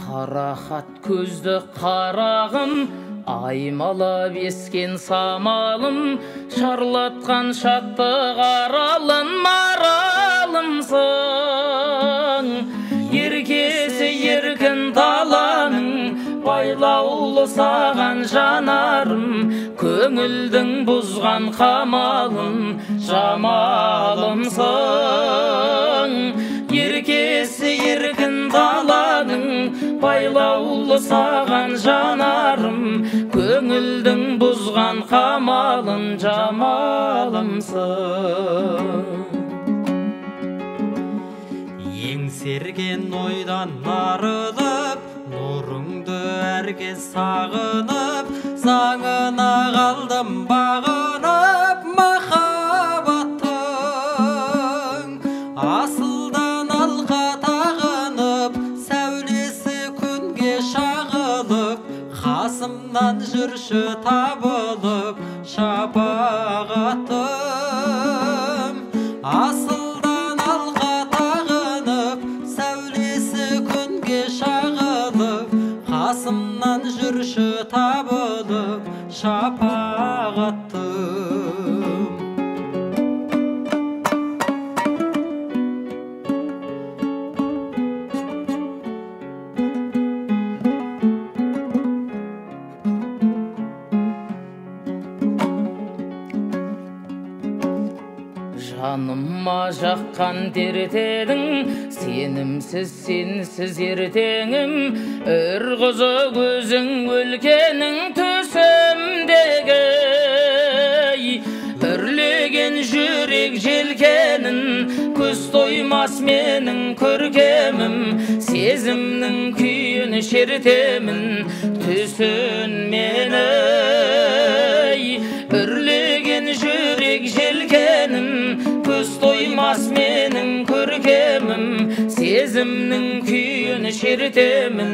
Қарақат көзді қарағым, аймалап ескен самалым, шарлатқан шаттық аралын маралымсың. Еркесі еркін даланың, байлаулы саған жанарым, көңілдің бұзған қамалын жамалымсың. Еркесі еркін даланың, байлаулы саған жанарым, көңілдің бұзған қамалын жамалымсың. Еңсерген ойдан арылып, нұрыңды әркез сағынып, заңына қалдым бағынып махаббаттың. Асылдан алға тағынып, сәулесі күнге шағылып, қасымнан жүрші табылып шапағатым. Асылдан алға тағынып, сәулесі күнге шағылып, қасымнан жүрші табылып шапағатым. Жаныма жаққан дертедің, сенімсіз сенсіз ертеңім, ұрғызы көзің өлкенің төсімдегі. Үрлеген жүрек желкенін, көз тоймас менің көркемім, сезімнің күйін шертемін түсін мені. Үрлеген жүрек желкенін, көз тоймас менің көркемім, сезімнің күйін шертемін